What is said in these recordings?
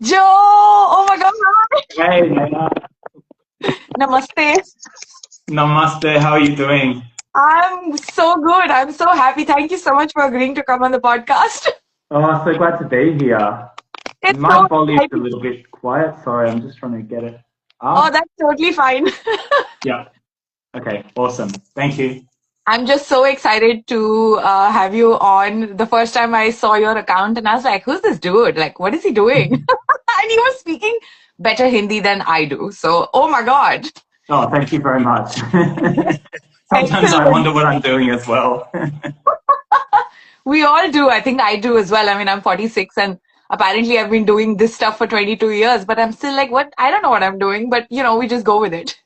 Joe! Oh my God! Hey, Naina. Namaste. Namaste. How are you doing? I'm so good. I'm so happy. Thank you so much for agreeing to come on the podcast. Oh, so glad to be here. It's so My volume's a exciting. little bit quiet. Sorry, I'm just trying to get it Oh, up. that's totally fine. Yeah. Okay. Awesome. Thank you. I'm just so excited to have you on. The first time I saw your account, and I was like, who's this dude? Like, what is he doing? And he was speaking better Hindi than I do. So, oh my God. Oh, thank you very much. Sometimes I Excellent. wonder what I'm doing as well. We all do. I think I do as well. I mean, I'm 46 and apparently I've been doing this stuff for 22 years, but I'm still like, what? I don't know what I'm doing, but we just go with it.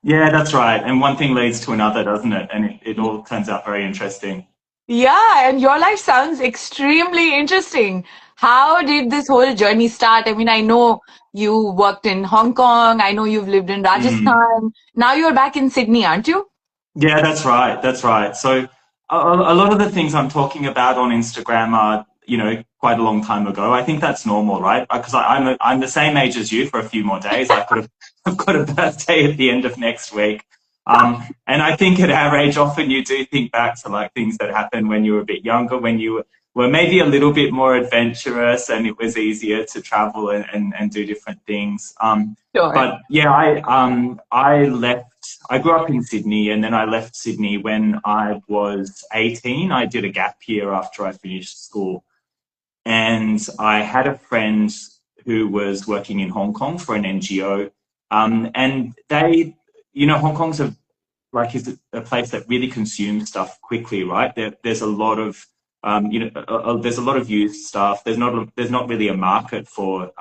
Yeah, that's right. And one thing leads to another, doesn't it? And it all turns out very interesting. Yeah, and your life sounds extremely interesting. How did this whole journey start? I mean, I know you worked in Hong Kong. I know you've lived in Mm. Rajasthan. Now you're back in Sydney, aren't you? Yeah, that's right. That's right. So a lot of the things I'm talking about on Instagram are, quite a long time ago. I think that's normal, right? Because I'm the same age as you for a few more days. I could have I've got a birthday at the end of next week. And I think at our age, often you do think back to like things that happened when you were a bit younger, when you were maybe a little bit more adventurous and it was easier to travel and do different things. Sure. But yeah, I left. I grew up in Sydney, and then I left Sydney when I was 18. I did a gap year after I finished school, and I had a friend who was working in Hong Kong for an NGO, and Hong Kong's is a place that really consumes stuff quickly, right? There's a lot of there's a lot of youth stuff. There's not really a market for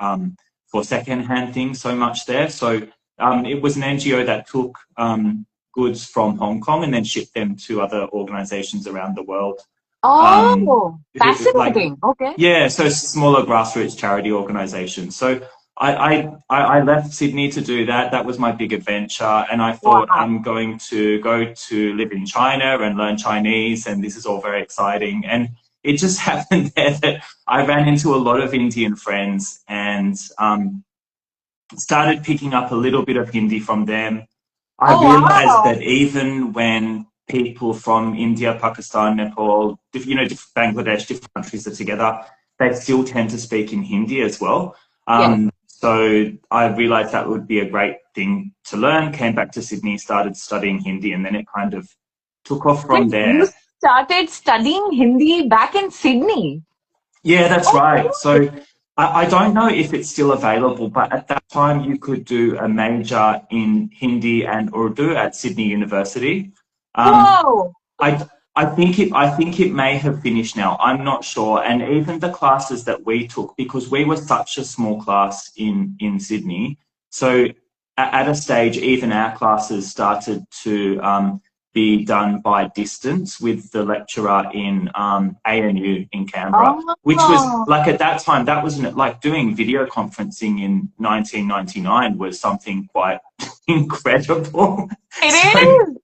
secondhand things so much there. So it was an NGO that took goods from Hong Kong and then shipped them to other organizations around the world. Um, Oh, like, fascinating. Okay. yeah, so smaller grassroots charity organizations. So I left Sydney to do that. That was my big adventure. And I thought Wow. I'm going to go to live in China and learn Chinese. And this is all very exciting. And it just happened there that I ran into a lot of Indian friends and started picking up a little bit of Hindi from them. I Oh, realized wow. that even when people from India, Pakistan, Nepal, Bangladesh, different countries are together, they still tend to speak in Hindi as well. Yes. So I realized that would be a great thing to learn, came back to Sydney, started studying Hindi, and then it kind of took off Wait, from you there. started studying Hindi back in Sydney? Yeah, that's Oh, right. really? So I don't know if it's still available, but at that time you could do a major in Hindi and Urdu at Sydney University. Um, Whoa. I think it may have finished now. I'm not sure. And even the classes that we took, because we were such a small class in Sydney, so at a stage, even our classes started to be done by distance with the lecturer in ANU in Canberra, which was Oh, like at that time, that wasn't like doing video conferencing in 1999 was something quite incredible. it So is.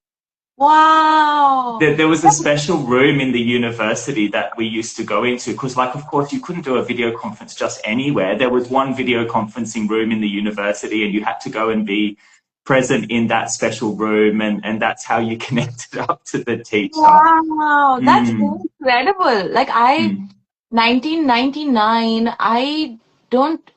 Wow. there was a special room in the university that we used to go into because, like, of course, you couldn't do a video conference just anywhere. There was one video conferencing room in the university, and you had to go and be present in that special room, and that's how you connected up to the teacher. Wow. That's Mm, incredible. Like I mm. 1999, I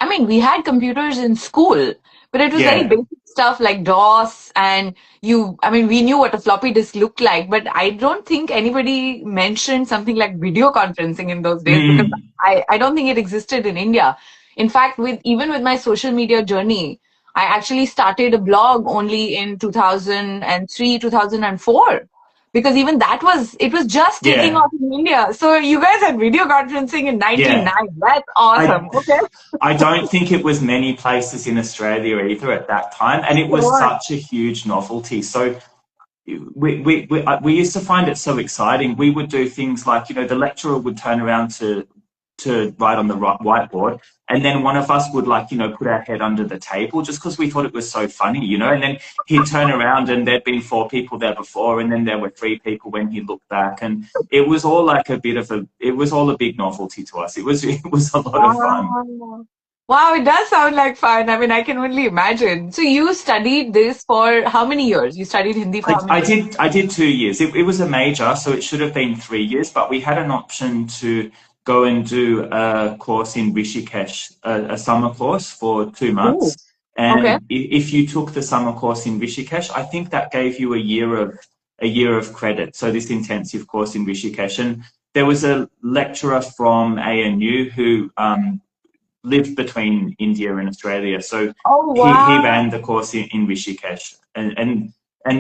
mean, we had computers in school, but it was very Yeah, basic stuff like DOS and I mean, we knew what a floppy disk looked like, but I don't think anybody mentioned something like video conferencing in those days because mm. I don't think it existed in India. In fact, even with my social media journey, I actually started a blog only in 2003, 2004 because even it was just taking Yeah, off in India. So you guys had video conferencing in yeah. 99. That's I awesome. Okay. I don't think it was many places in Australia either at that time, and it was Sure. such a huge novelty. So we used to find it so exciting. We would do things like, the lecturer would turn around to write on the whiteboard, and then one of us would, like, put our head under the table just because we thought it was so funny, and then he'd turn around and there'd been four people there before, and then there were three people when he looked back, and it was all like it was all a big novelty to us. It was it was a lot of fun. Wow. Wow, it does sound like fun. I mean, I can only imagine. So you studied this for how many years? You studied Hindi for how many years? I did 2 years. It was a major, so it should have been 3 years, but we had an option to go and do a course in Rishikesh, a summer course for 2 months. Ooh, okay. And if you took the summer course in Rishikesh, I think that gave you a year of credit. So this intensive course in Rishikesh. And there was a lecturer from ANU who lived between India and Australia. So Oh, he wow. ran the course in Rishikesh. And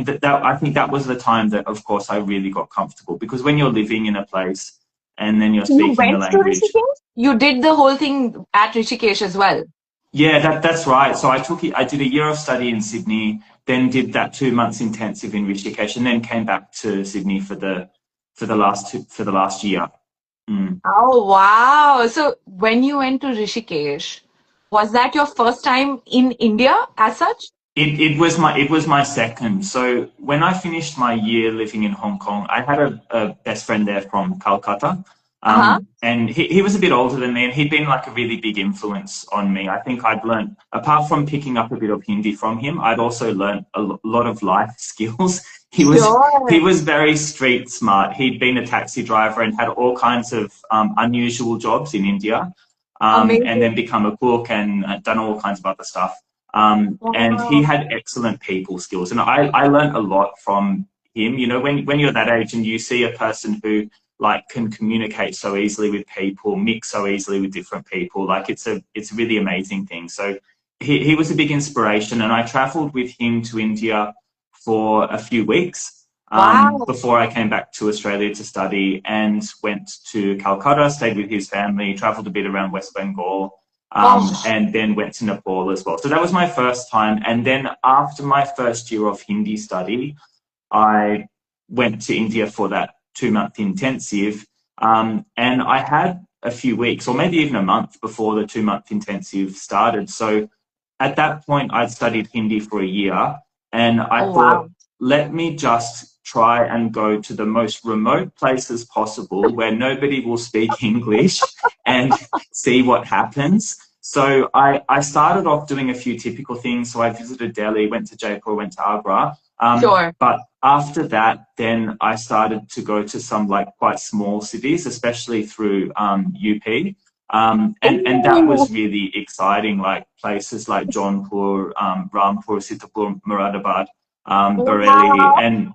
that I think that was the time that, of course, I really got comfortable, because when you're living in a place and then you're So you speaking the went to language. Rishikesh? You did the whole thing at Rishikesh as well. Yeah, that's right. So I did a year of study in Sydney, then did that 2 months intensive in Rishikesh, and then came back to Sydney for the last year. Mm. Oh, wow. So when you went to Rishikesh, was that your first time in India as such? It was my second. So when I finished my year living in Hong Kong, I had a best friend there from Calcutta. Uh-huh. And he was a bit older than me, and he'd been like a really big influence on me. I think I'd learned, apart from picking up a bit of Hindi from him, I'd also learned lot of life skills. He Sure. was very street smart. He'd been a taxi driver and had all kinds of unusual jobs in India, and then Amazing. become a cook and done all kinds of other stuff. And he Wow. had excellent people skills, and I learned a lot from him. You know, when you're that age and you see a person who like can communicate so easily with people, mix so easily with different people, like it's a really amazing thing. So he was a big inspiration, and I traveled with him to India for a few weeks Wow. before I came back to Australia to study, and went to Calcutta, stayed with his family, traveled a bit around West Bengal, Oh, and then went to Nepal as well. So that was my first time. And then after my first year of Hindi study, I went to India for that 2 month intensive. And I had a few weeks, or maybe even a month, before the 2 month intensive started. So at that point, I'd studied Hindi for a year, and I oh, wow. thought, let me just try and go to the most remote places possible where nobody will speak English and see what happens. So I started off doing a few typical things. So I visited Delhi, went to Jaipur, went to Agra. Sure. But after that, then I started to go to some like quite small cities, especially through UP. And that Ooh. was really exciting, like places like Jaunpur, Rampur, Sitapur, Moradabad, Bareilly, Wow. and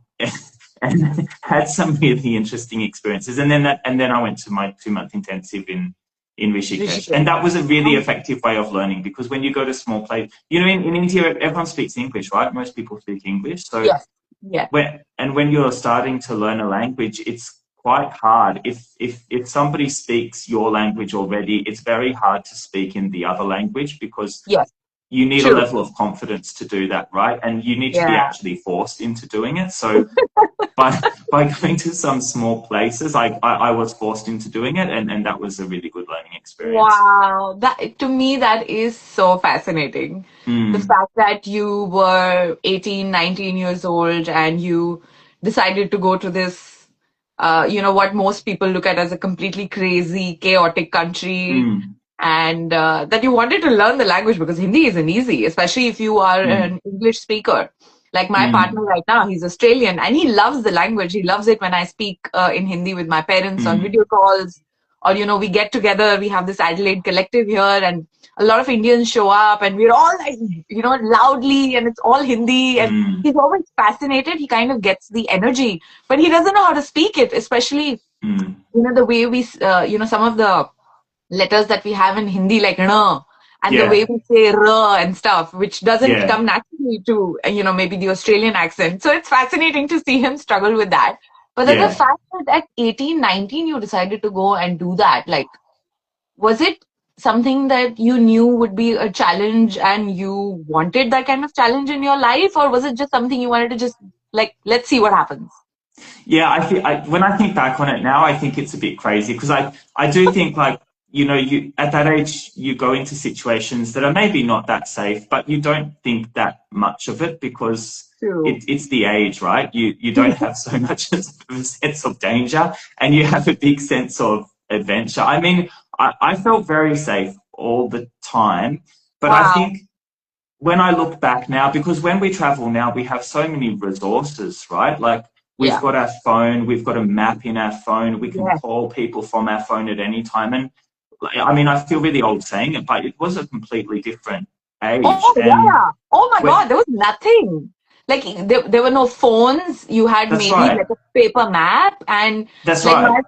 had some really interesting experiences. And then I went to my 2 month intensive in Rishikesh, Rishikesh. and that was a really Oh, effective way of learning, because when you go to small place, you know, in India everyone speaks English, right? Most people speak English, so yes. Yeah. when you're starting to learn a language, it's quite hard. If somebody speaks your language already, it's very hard to speak in the other language, because Yes. you need a True. level of confidence to do that, right? And you need to be Yeah. actually forced into doing it. So by by going to some small places, I was forced into doing it, and that was a really good learning experience. Wow, that to me that is so fascinating. The Mm, fact that you were 18, 19 years old and you decided to go to this, what most people look at as a completely crazy, chaotic country, mm, and that you wanted to learn the language because Hindi isn't easy, especially if you are mm, an English speaker. Like my partner mm, right now, he's Australian and he loves the language. He loves it when I speak in Hindi with my parents on mm, video calls, or we get together. We have this Adelaide collective here, and a lot of Indians show up, and we're all like, loudly, and it's all Hindi. And mm, he's always fascinated. He kind of gets the energy, but he doesn't know how to speak it, especially mm. the way we, some of the letters that we have in Hindi, like na, and the way Yeah, we say ra and stuff, which doesn't yeah, come naturally to, maybe the Australian accent. So it's fascinating to see him struggle with that. But then the yeah. fact that at 18, 19, you decided to go and do that, like, was it something that you knew would be a challenge and you wanted that kind of challenge in your life? Or was it just something you wanted to just, like, let's see what happens? Yeah, when I think back on it now, I think it's a bit crazy, because I do think, like, you know, you at that age you go into situations that are maybe not that safe, but you don't think that much of it, because True. it's the age, right? You don't have so much of a sense of danger, and you have a big sense of adventure. I mean, I felt very safe all the time. But I Wow. think when I look back now, because when we travel now, we have so many resources, right? Like we've Yeah. got our phone, we've got a map in our phone, we can Yeah. call people from our phone at any time. And I mean, I feel really old saying it, but it was a completely different age. Oh, And yeah. Oh my when, God, there was nothing. Like there were no phones. You had that's maybe like right. a paper map and That's like right.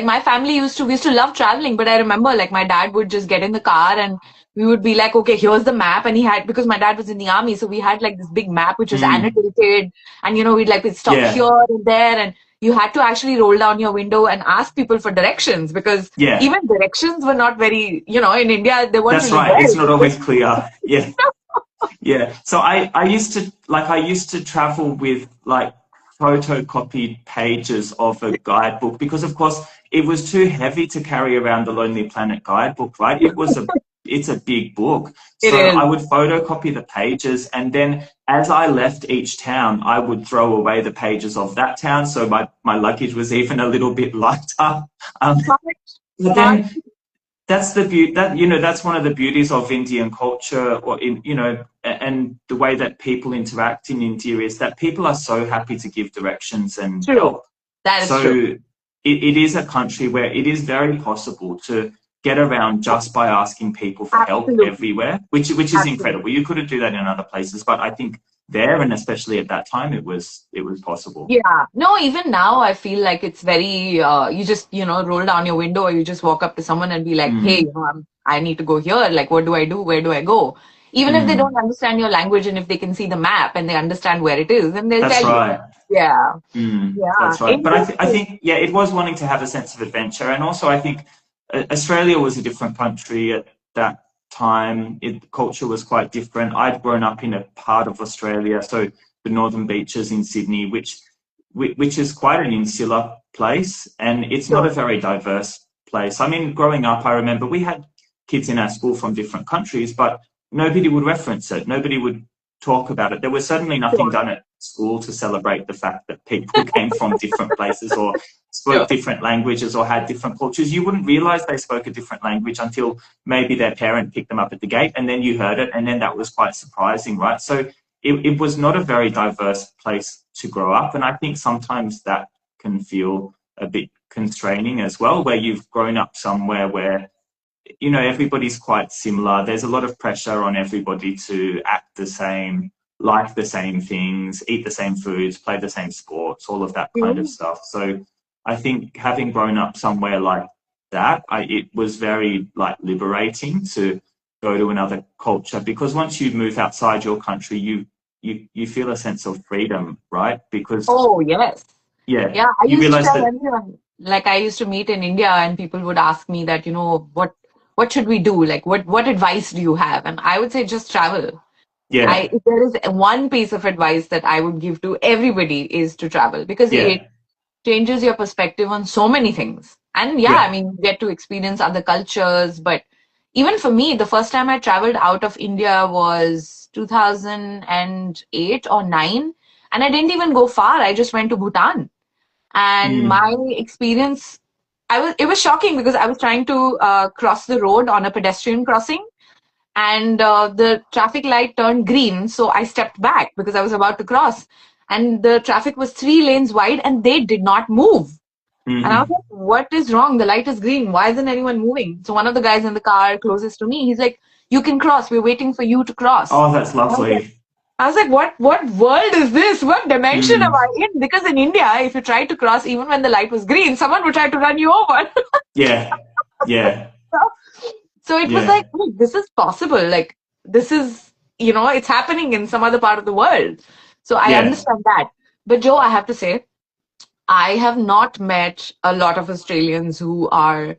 my family we used to love traveling, but I remember like my dad would just get in the car and we would be like, okay, here's the map. And because my dad was in the army, so we had like this big map which was Mm, annotated and we'd stop yeah. here and there and you had to actually roll down your window and ask people for directions because Yeah. even directions were not very, in India, they weren't That's really right. It's there. not always clear. Yeah. Yeah. So I used to travel with like photocopied pages of a guidebook because of course it was too heavy to carry around the Lonely Planet guidebook, right? It's a big book. It So I is. would photocopy the pages and then as I left each town, I would throw away the pages of that town. So my luggage was even a little bit lighter. Um, Smart, but smart. then that's the beauty that that's one of the beauties of Indian culture or in and the way that people interact in India is that people are so happy to give directions and True. help. That is So true. it is a country where it is very possible to get around just by asking people for help Absolutely. everywhere, which is Absolutely. incredible. You couldn't do that in other places, but I think there and especially at that time it was possible. Yeah. No, even now I feel like it's very, you just, roll down your window or you just walk up to someone and be like, hey, Mm, I need to go here. Like, what do I do? Where do I go? Even if they don't mm, understand your language and if they can see the map and they understand where it is, then they'll that's tell you. right. Yeah. Mm, Yeah. that's right. But I Interesting. think, yeah, it was wanting to have a sense of adventure. And also, I think Australia was a different country at that time. Culture was quite different. I'd grown up in a part of Australia, so the Northern Beaches in Sydney, which is quite an insular place. And it's not a Sure. very diverse place. I mean, growing up, I remember we had kids in our school from different countries, but nobody would reference it. Nobody would talk about it. There was certainly nothing Sure. done at school to celebrate the fact that people came from different places or spoke Sure. different languages or had different cultures. You wouldn't realize they spoke a different language until maybe their parent picked them up at the gate and then you heard it and then that was quite surprising, right? So it was not a very diverse place to grow up. And I think sometimes that can feel a bit constraining as well, where you've grown up somewhere where everybody's quite similar. There's a lot of pressure on everybody to act the same, like the same things, eat the same foods, play the same sports, all of that kind of Mm. stuff. So I think having grown up somewhere like that, it was very like liberating to go to another culture because once you move outside your country, you feel a sense of freedom, right? Because Oh, yes. yeah, Yeah, I you used to realize tell that everyone, like I used to meet in India and people would ask me that, what should we do? Like what advice do you have? And I would say just travel. yeah, If there is one piece of advice that I would give to everybody is to travel because it yeah, changes your perspective on so many things. And yeah, yeah, I mean, you get to experience other cultures, but even for me, the first time I traveled out of India was 2008 or 9, and I didn't even go far. I just went to Bhutan. And mm, my experience, it was shocking because I was trying to cross the road on a pedestrian crossing and the traffic light turned green. So I stepped back because I was about to cross. And the traffic was 3 lanes wide and they did not move. And I was mm. like, what is wrong? The light is green. Why isn't anyone moving? So one of the guys in the car closest to me, he's like, you can cross. We're waiting for you to cross. Oh, that's lovely. I was like, what world is this? What dimension am Mm. I in? Because in India, if you try to cross, even when the light was green, someone would try to run you over. Yeah, yeah, So it was yeah, like, oh, this is possible. Like, this is, it's happening in some other part of the world. So I yeah. understand that. But Joe, I have to say, I have not met a lot of Australians who are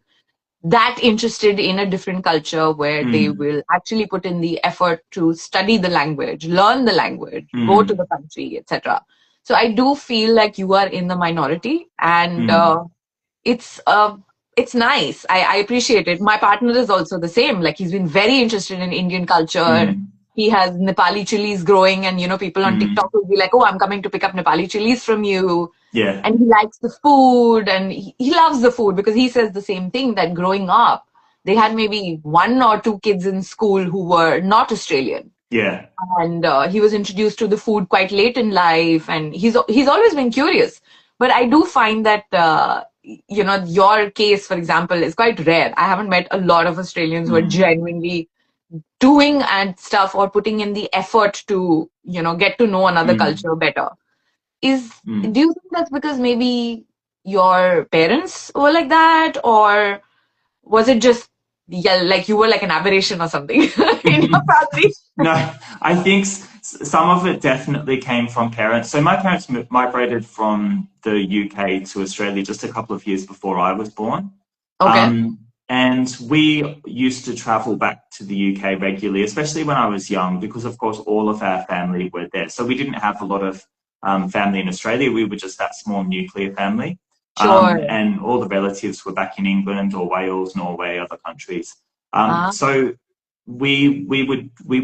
that interested in a different culture where they Mm, will actually put in the effort to study the language, learn the language, go to mm, the country, etc. So I do feel like you are in the minority, and mm, it's uh, it's nice. I appreciate it. My partner is also the same. Like he's been very interested in Indian culture. mm, He has Nepali chilies growing, and people on mm. TikTok will be like, "Oh, I'm coming to pick up Nepali chilies from you." Yeah, And he likes the food and he loves the food because he says the same thing that growing up, they had maybe 1 or 2 kids in school who were not Australian. Yeah. And he was introduced to the food quite late in life, and he's always been curious. But I do find that your case, for example, is quite rare. I haven't met a lot of Australians who are genuinely doing and stuff or putting in the effort to get to know another culture better. Do you think that's because maybe your parents were like that, or was it just like you were like an aberration or something in your family? No, I think some of it definitely came from parents. So my parents migrated from the UK to Australia just a couple of years before I was born. Okay. And we used to travel back to the UK regularly, especially when I was young, because of course all of our family were there. So we didn't have a lot of family in Australia. We were just that small nuclear family. Sure. And all the relatives were back in England or Wales, Norway, other countries. So we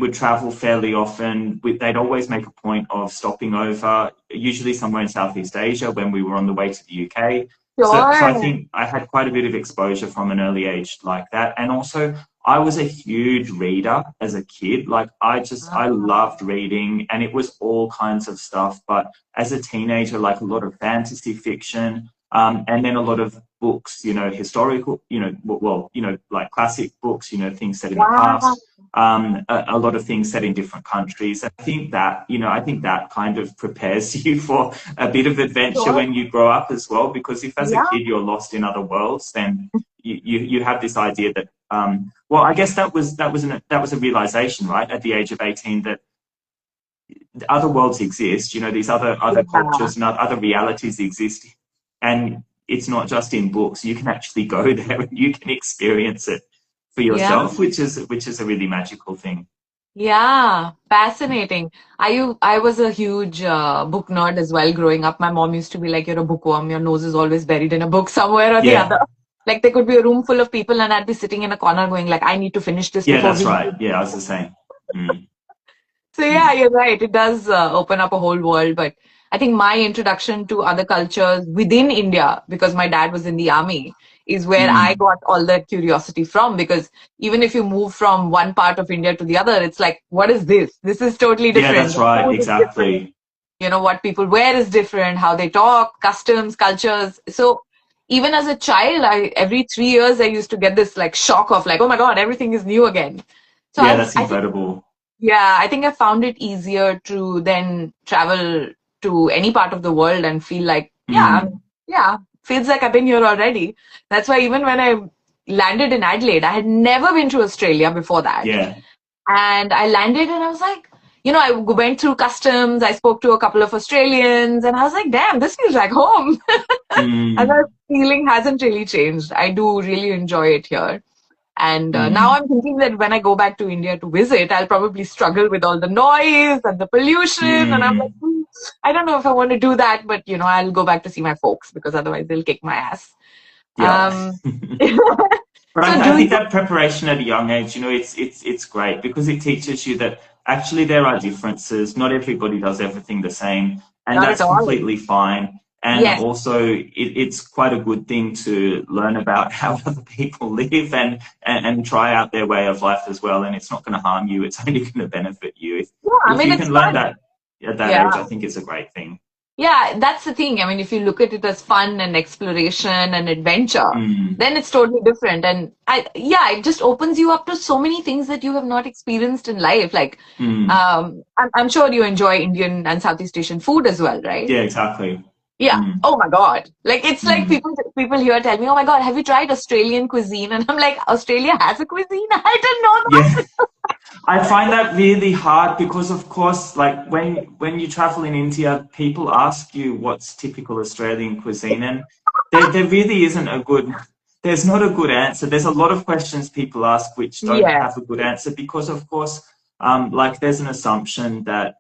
would travel fairly often. They'd always make a point of stopping over, usually somewhere in Southeast Asia when we were on the way to the UK. So I think I had quite a bit of exposure from an early age like that. And also I was a huge reader as a kid. Like I loved reading, and it was all kinds of stuff. But as a teenager, like a lot of fantasy fiction, and then a lot of books, historical, like classic books, things set in the past, a lot of things set in different countries. I think that kind of prepares you for a bit of adventure when you grow up as well, because if as a kid you're lost in other worlds, then you have this idea that, well, I guess that was a realization, right, at the age of 18, that other worlds exist, these other cultures and other realities exist. And it's not just in books. You can actually go there and you can experience it for yourself, which is a really magical thing. Yeah, fascinating. I was a huge book nerd as well growing up. My mom used to be like, "You're a bookworm. Your nose is always buried in a book somewhere or the other." Like there could be a room full of people and I'd be sitting in a corner going like, "I need to finish this before that's right. Yeah, I was the same. So yeah, you're right. It does open up a whole world. But I think my introduction to other cultures within India, because my dad was in the army, is where I got all that curiosity from. Because even if you move from one part of India to the other, it's like, what is this? This is totally different. Yeah, that's right. Exactly. What people wear is different, how they talk, customs, cultures. So even as a child, every 3 years I used to get this like shock of like, oh my God, everything is new again. So that's incredible. I think I found it easier to then travel to any part of the world and feel like, feels like I've been here already. That's why even when I landed in Adelaide, I had never been to Australia before that. Yeah. And I landed and I was like, I went through customs, I spoke to a couple of Australians, and I was like, damn, this feels like home. And that feeling hasn't really changed. I do really enjoy it here. And now I'm thinking that when I go back to India to visit, I'll probably struggle with all the noise and the pollution. And I'm like, I don't know if I want to do that, but, I'll go back to see my folks because otherwise they'll kick my ass. Yeah. But I think that preparation at a young age, it's great because it teaches you that actually there are differences. Not everybody does everything the same, and that's completely fine. And also, it's quite a good thing to learn about how other people live and try out their way of life as well. And it's not going to harm you. It's only going to benefit you. If you can learn that at that age, I think it's a great thing. Yeah, that's the thing. I mean, if you look at it as fun and exploration and adventure, then it's totally different. And it just opens you up to so many things that you have not experienced in life. Like, I'm sure you enjoy Indian and Southeast Asian food as well, right? Yeah, exactly. Yeah. Oh my God. Like, it's like people here tell me, oh my God, have you tried Australian cuisine? And I'm like, Australia has a cuisine? I didn't know that. Yeah. I find that really hard because, of course, like when you travel in India, people ask you what's typical Australian cuisine, and there really isn't there's not a good answer. There's a lot of questions people ask which don't have a good answer because, of course, like there's an assumption that,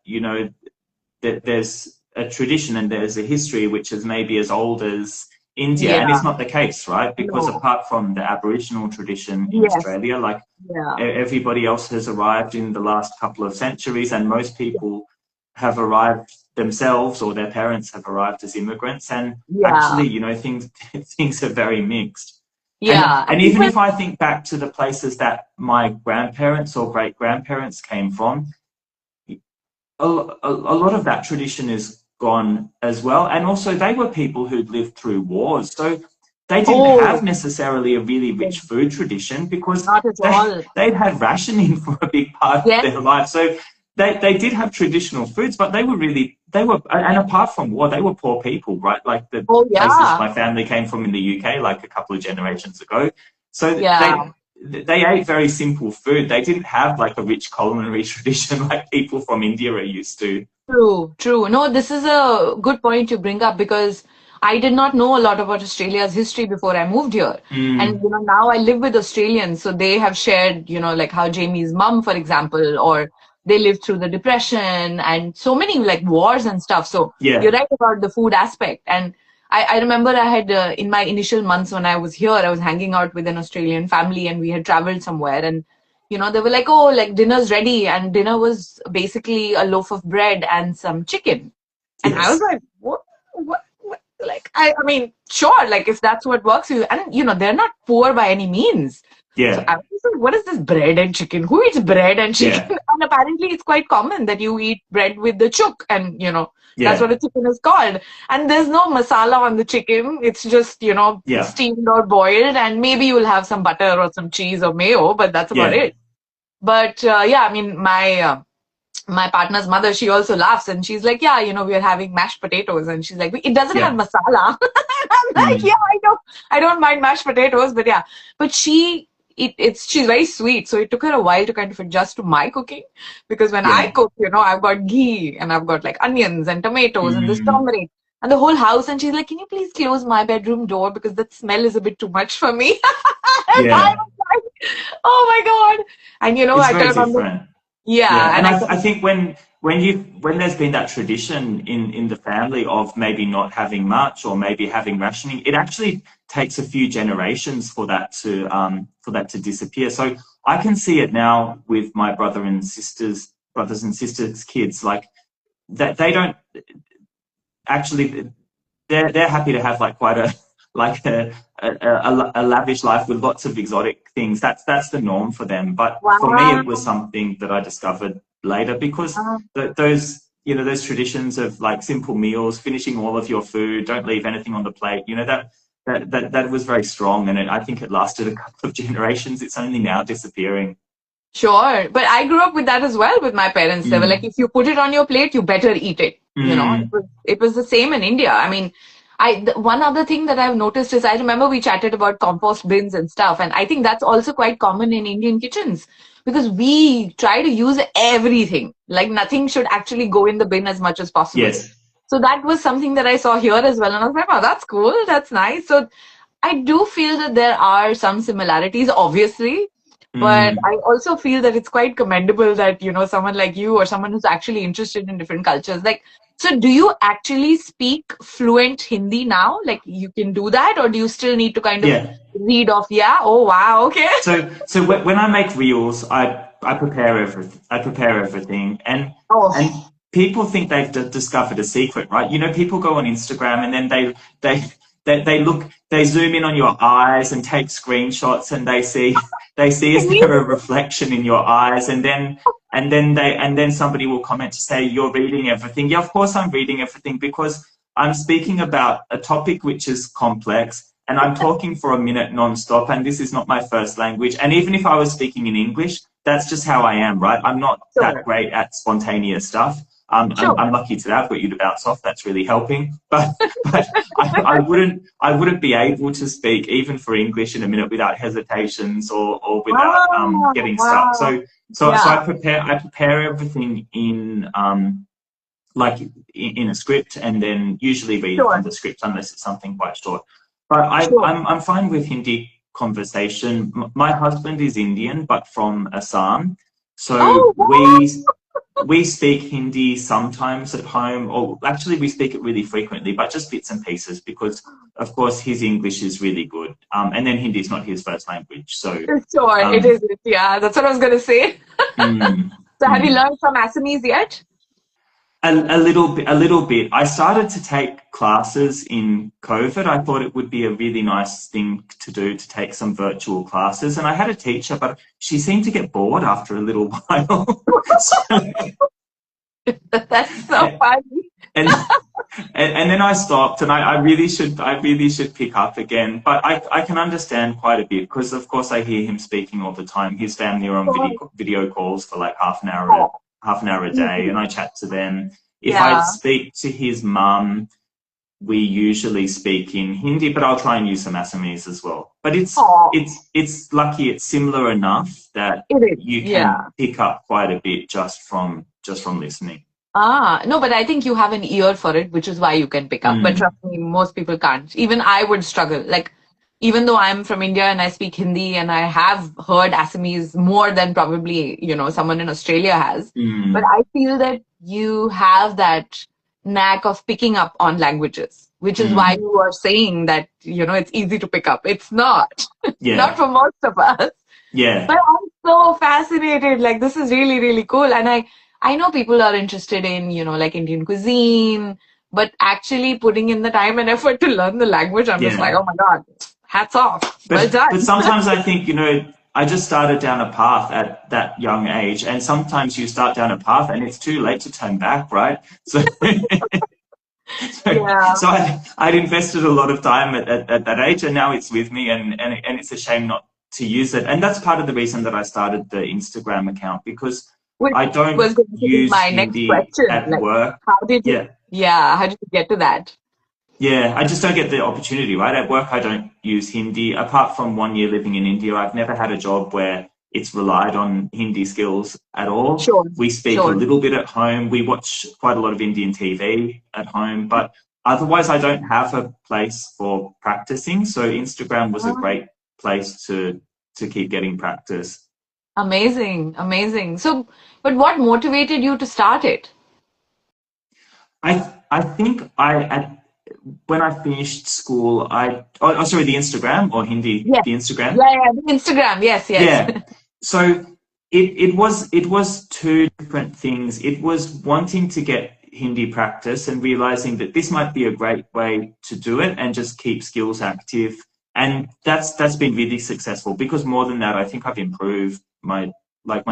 that there's a tradition and there's a history which is maybe as old as India, and it's not the case, right? Because apart from the Aboriginal tradition in Australia, like everybody else has arrived in the last couple of centuries, and most people have arrived themselves or their parents have arrived as immigrants, and actually, things are very mixed. Yeah. And even if I think back to the places that my grandparents or great grandparents came from, a lot of that tradition is gone as well. And also, they were people who'd lived through wars. So they didn't have Oh, necessarily a really rich food tradition because not at all. they'd had rationing for a big part of Yes. their life. So they did have traditional foods, but they were, and apart from war, they were poor people, right? Like the Oh, places yeah. my family came from in the UK, like a couple of generations ago. So Yeah. they ate very simple food. They didn't have like a rich culinary tradition like people from India are used to. True, true. No, this is a good point to bring up because I did not know a lot about Australia's history before I moved here. And, Mm, now I live with Australians, so they have shared, like how Jamie's mum, for example, or they lived through the Depression and so many like wars and stuff. So you're yeah, right about the food aspect. And I remember I had, in my initial months when I was here, I was hanging out with an Australian family and we had traveled somewhere. And they were like, oh, like dinner's ready. And dinner was basically a loaf of bread and some chicken. And I was yes, like, what? Like, I mean, sure, like if that's what works for you. And, they're not poor by any means. So yeah, I was like, what is this bread and chicken? Who eats bread and yeah, chicken? And apparently it's quite common that you eat bread with the chook. And, that's what yeah, a chicken is called. And there's no masala on the chicken. It's just, yeah, steamed or boiled. And maybe you'll have some butter or some cheese or mayo, but that's about yeah, it. But yeah, I mean, my partner's mother, she also laughs and she's like, yeah, we are having mashed potatoes. And she's like, it doesn't have yeah, masala. I'm like, mm, yeah, I don't mind mashed potatoes, but yeah. But she's very sweet. So it took her a while to kind of adjust to my cooking because when I yeah, cook, I've got ghee and I've got like onions and tomatoes and this mm, turmeric and the whole house. And she's like, can you please close my bedroom door because that smell is a bit too much for me. And I yeah. was like, oh my God. And It's I can very remember, different. Yeah, yeah, and and I I can, think when there's been that tradition in the family of maybe not having much or maybe having rationing, it actually takes a few generations for that to disappear. So I can see it now with my brothers and sisters kids, like that they don't actually they're happy to have like quite a like a lavish life with lots of exotic things. That's the norm for them. But for me, it was wow. something that I discovered later because those those traditions of like simple meals, finishing all of your food, don't leave anything on the plate. That was very strong, and I think it lasted a couple of generations. It's only now disappearing. Sure. But I grew up with that as well with my parents. They were like, Mm, if you put it on your plate, you better eat it. mm, It was the same in India. I mean, one other thing that I've noticed is I remember we chatted about compost bins and stuff. And I think that's also quite common in Indian kitchens because we try to use everything. Like nothing should actually go in the bin as much as possible. yes. So that was something that I saw here as well. And I was like, oh, that's cool. That's nice. So I do feel that there are some similarities, obviously, but Mm, I also feel that it's quite commendable that, someone like you or someone who's actually interested in different cultures. Like, so do you actually speak fluent Hindi now? Like, you can do that, or do you still need to kind of yeah. read off? Yeah. Oh, wow. Okay. So when I make reels, I prepare everything. I prepare everything, and Oh, people think they've discovered a secret, right? People go on Instagram and then they they zoom in on your eyes and take screenshots, and they see is there a reflection in your eyes, and then somebody will comment to say you're reading everything. Yeah, of course I'm reading everything because I'm speaking about a topic which is complex and I'm talking for a minute non-stop, and this is not my first language. And even if I was speaking in English, that's just how I am, right? I'm not that sure. great at spontaneous stuff. Sure. I'm lucky today. I've got you to bounce off. That's really helping. But I wouldn't be able to speak even for English in a minute without hesitations or without Wow. getting stuck. Wow. So Yeah. I prepare everything in like in a script, and then usually read from Sure. the script unless it's something quite short. But Sure. I'm fine with Hindi conversation. My husband is Indian, but from Assam, so Oh, wow. we speak Hindi sometimes at home, or actually we speak it really frequently, but just bits and pieces because, of course, his English is really good, and then Hindi is not his first language. So, Sure. It um, is. Yeah. That's what I was going to say. mm, So have you mm. learned some Assamese yet? A little bit. I started to take classes in COVID. I thought it would be a really nice thing to do, to take some virtual classes. And I had a teacher, but she seemed to get bored after a little while. So, That's so funny. and and then I stopped, and I really should pick up again. But I can understand quite a bit because, of course, I hear him speaking all the time. His family are on video calls for like half an hour a day, and I chat to them. If I Yeah. speak to his mum, we usually speak in Hindi, but I'll try and use some Assamese as well. But Oh, it's lucky, it's similar enough that it is. you can Yeah. pick up quite a bit just from listening. Ah, no, but I think you have an ear for it, which is why you can pick up. But Mm, trust me, most people can't. Even I would struggle. Like, even though I'm from India and I speak Hindi and I have heard Assamese more than probably, someone in Australia has, but mm, I feel that you have that knack of picking up on languages, which is why mm. you are saying that, it's easy to pick up. It's not, not Yeah, for most of us. yeah, But I'm so fascinated. Like, this is really, really cool. And I know people are interested in, like Indian cuisine, but actually putting in the time and effort to learn the language, I'm just like, yeah. oh my God, hats off. Well But done. sometimes I think, I just started down a path at that young age, and sometimes you start down a path and it's too late to turn back, right? So Yeah. so I'd invested a lot of time at that age, and now it's with me, and it's a shame not to use it. And that's part of the reason that I started the Instagram account, because Which I don't was going to be use my next Hindi question. at Like, work. how did you, Yeah, yeah, how did you get to that? yeah, I just don't get the opportunity, right? At work, I don't use Hindi. Apart from 1 year living in India, I've never had a job where it's relied on Hindi skills at all. Sure, We speak a sure. little bit at home. We watch quite a lot of Indian TV at home, but otherwise, I don't have a place for practicing. So Instagram was a Ah, great place to keep getting practice. amazing, amazing. So, but what motivated you to start it? I think when I finished school, sorry, the Instagram or Hindi, Yes. the Instagram. Yeah, yeah, the Instagram. Yes, yes. Yeah. So it was two different things. It was wanting to get Hindi practice and realizing that this might be a great way to do it and just keep skills active. And that's been really successful, because more than that, I think I've improved my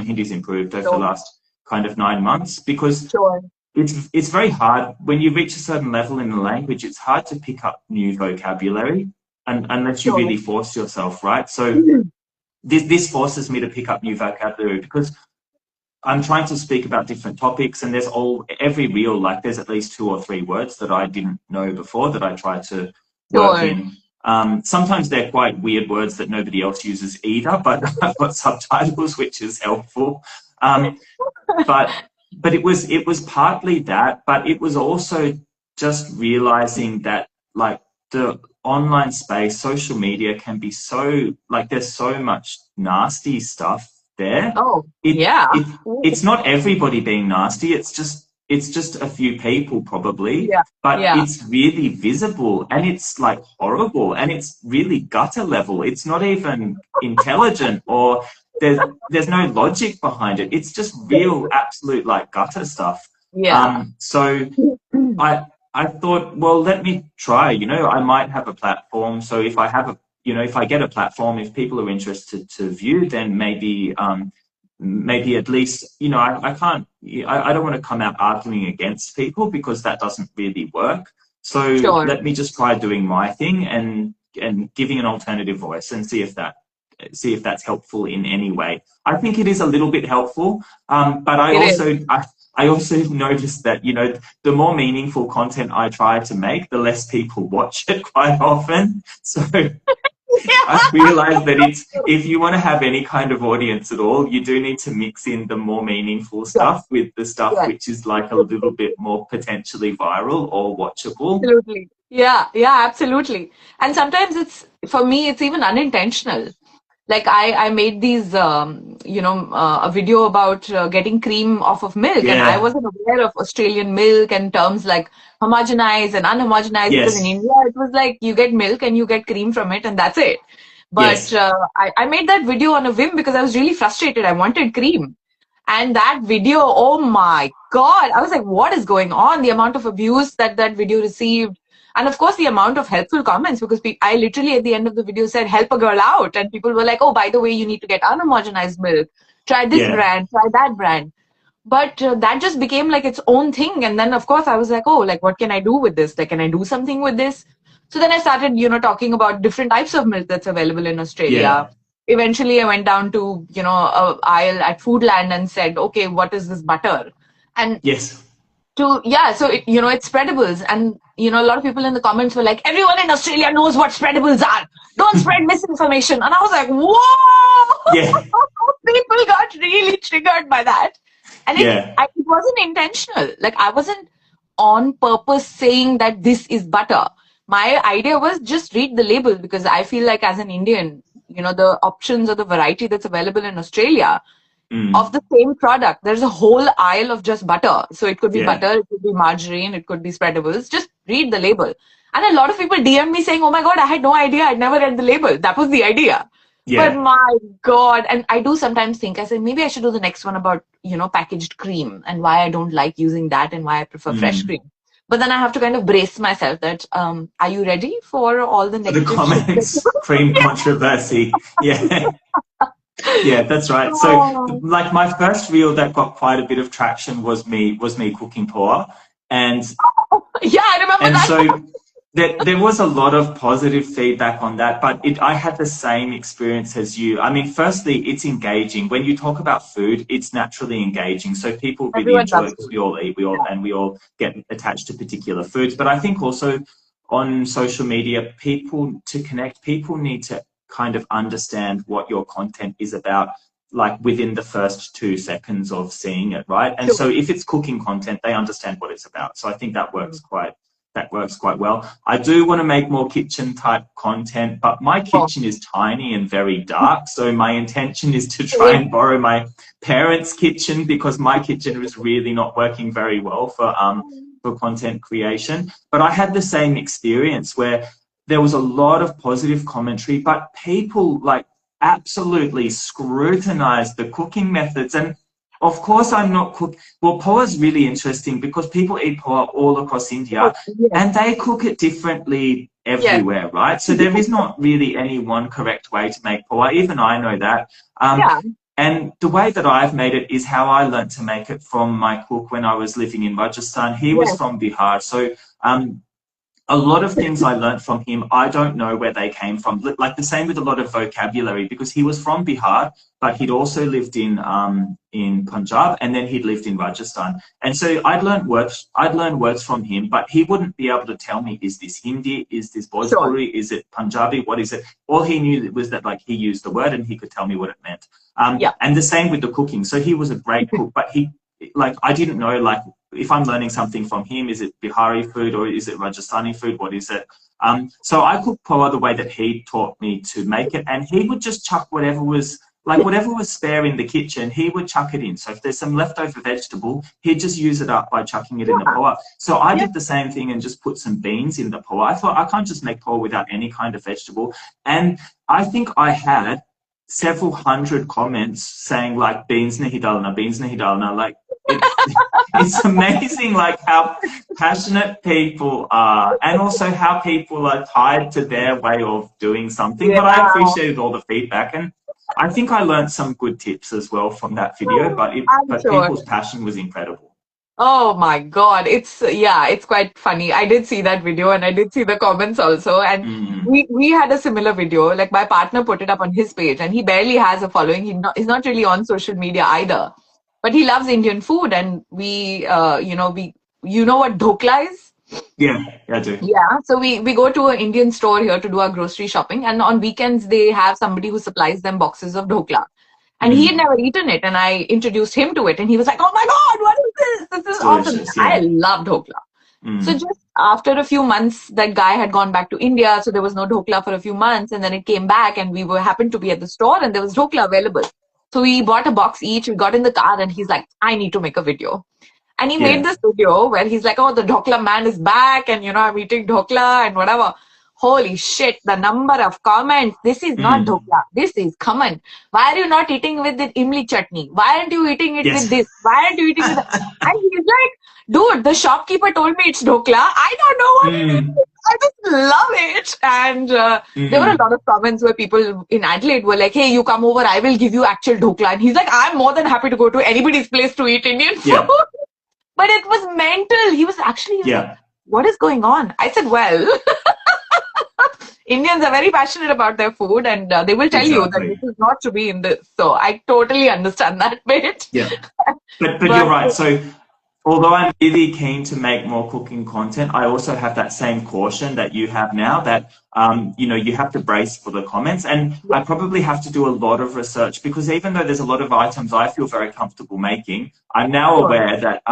Hindi's improved over the Sure, last kind of 9 months, because sure, it's very hard when you reach a certain level in the language. It's hard to pick up new vocabulary, and unless you sure. really force yourself, right? So this forces me to pick up new vocabulary, because I'm trying to speak about different topics, and every reel, like there's at least 2 or 3 words that I didn't know before that I try to work Sure. in. Sometimes they're quite weird words that nobody else uses either, but I've got subtitles, which is helpful. Um, but it was partly that, but it was also just realizing that, like, the online space, social media can be so, like, there's so much nasty stuff there. Oh, it yeah. it it's not everybody being nasty, it's just a few people probably, Yeah, but yeah, it's really visible, and it's like horrible, and it's really gutter level. It's not even intelligent, or there's no logic behind it. It's just real absolute like gutter stuff. yeah. So I thought, well, let me try. I might have a platform. So if I get a platform, if people are interested to view, then maybe at least, I can't. I don't want to come out arguing against people, because that doesn't really work. So Sure. let me just try doing my thing, and giving an alternative voice, and see if that's helpful in any way. I think it is a little bit helpful, but I It is. also I also noticed that, the more meaningful content I try to make, the less people watch it quite often. So I realized that if you want to have any kind of audience at all, you do need to mix in the more meaningful Yes, stuff with the stuff yes, which is like a little bit more potentially viral or watchable. absolutely. Yeah, yeah, absolutely. And sometimes for me, it's even unintentional. Like I made these, a video about getting cream off of milk, and I Yeah. wasn't aware of Australian milk and terms like homogenized and unhomogenized, because in Yes. India it was like you get milk and you get cream from it, and that's it. But Yes. I made that video on a whim because I was really frustrated. I wanted cream. And that video, oh my God, I was like, what is going on? The amount of abuse that that video received. And of course, the amount of helpful comments, because I literally at the end of the video said, help a girl out. And people were like, oh, by the way, you need to get unhomogenized milk. Try this Yeah. brand, try that brand. But that just became like its own thing. And then, of course, I was like, oh, like, what can I do with this? Like, can I do something with this? So then I started, talking about different types of milk that's available in Australia. Yeah. Eventually, I went down to, a aisle at Foodland and said, okay, what is this butter? And Yes. so it's spreadables. And, a lot of people in the comments were like, everyone in Australia knows what spreadables are. Don't spread misinformation. And I was like, whoa! Yeah. People got really triggered by that. And Yeah. it wasn't intentional. Like, I wasn't on purpose saying that this is butter. My idea was just read the label, because I feel like as an Indian, the options or the variety that's available in Australia of the same product, there's a whole aisle of just butter. So it could be Yeah. butter, it could be margarine, it could be spreadables. Just read the label. And a lot of people DM me saying, oh my God, I had no idea. I'd never read the label. That was the idea. But Yeah. my God, and I do sometimes think, I say, maybe I should do the next one about, packaged cream and why I don't like using that and why I prefer fresh cream. But then I have to kind of brace myself that, are you ready for all the For the negative comments, cream controversy. Yeah. Yeah, that's right. So, Oh. like, my first reel that got quite a bit of traction was me cooking poa, and Yeah, I remember that. so there was a lot of positive feedback on that. But I had the same experience as you. I mean, firstly, it's engaging. When you talk about food, it's naturally engaging. So people really Everyone enjoy loves it because it. we all eat, we all get attached to particular foods. But I think also on social media, to connect, people need to kind of understand what your content is about, like within the first 2 seconds of seeing it, right? And so if it's cooking content, they understand what it's about. So I think that works quite well. I do want to make more kitchen type content, but my kitchen is tiny and very dark. So my intention is to try and borrow my parents' kitchen, because my kitchen was really not working very well for content creation. But I had the same experience where there was a lot of positive commentary, but people like absolutely scrutinized the cooking methods. And of course, I'm not cook. Well, poa is really interesting because people eat poa all across India, and they cook it differently everywhere, right? So there is not really any one correct way to make poa. Even I know that. And the way that I've made it is how I learned to make it from my cook when I was living in Rajasthan. He was from Bihar, so a lot of things I learned from him, I don't know where they came from. Like the same with a lot of vocabulary, because he was from Bihar, but he'd also lived in Punjab, and then he'd lived in Rajasthan. And so I'd learn words from him, but he wouldn't be able to tell me, is this Hindi? Is this Bhojpuri? Is it Punjabi? What is it? All he knew was that like he used the word and he could tell me what it meant. And the same with the cooking. So he was a great cook, but I didn't know, like, if I'm learning something from him, is it Bihari food or is it Rajasthani food? What is it? So I cooked poa the way that he taught me to make it, and he would just chuck whatever was spare in the kitchen, he would chuck it in. So if there's some leftover vegetable, he'd just use it up by chucking it in the poa. So I did the same thing and just put some beans in the poa. I thought, I can't just make poa without any kind of vegetable. And I think I had several hundred comments saying like beans nahi dalna, like it's amazing like how passionate people are, and also how people are tied to their way of doing something. But I appreciated all the feedback, and I think I learned some good tips as well from that video, but people's passion was incredible. Oh my God. It's quite funny. I did see that video and I did see the comments also. And we had a similar video. Like my partner put it up on his page, and he barely has a following. He's not really on social media either, but he loves Indian food. And you know what dhokla is? Yeah, I do. Yeah. So we go to an Indian store here to do our grocery shopping. And on weekends, they have somebody who supplies them boxes of dhokla. And he had never eaten it, and I introduced him to it, and he was like, "Oh my God, what is this? This is awesome!" I love dhokla. So just after a few months, that guy had gone back to India, so there was no dhokla for a few months, and then it came back, and we happened to be at the store, and there was dhokla available. So we bought a box each. We got in the car, and he's like, "I need to make a video." And he made this video where he's like, "Oh, the dhokla man is back, and I'm eating dhokla and whatever." Holy shit, the number of comments. This is not Mm. dhokla. This is khaman. Why are you not eating with the imli chutney? Why aren't you eating it with Yes. this? Why aren't you eating with that? And he's like, dude, the shopkeeper told me it's dhokla. I don't know what it Mm. is. I just love it. And there were a lot of comments where people in Adelaide were like, hey, you come over, I will give you actual dhokla. And he's like, I'm more than happy to go to anybody's place to eat Indian food. Yeah. But it was mental. He was like, what is going on? I said, well, Indians are very passionate about their food, and they will tell you that this is not to be in this. So I totally understand that bit. Yeah. But you're right. So although I'm really keen to make more cooking content, I also have that same caution that you have now, that you have to brace for the comments. And I probably have to do a lot of research, because even though there's a lot of items I feel very comfortable making, I'm now aware that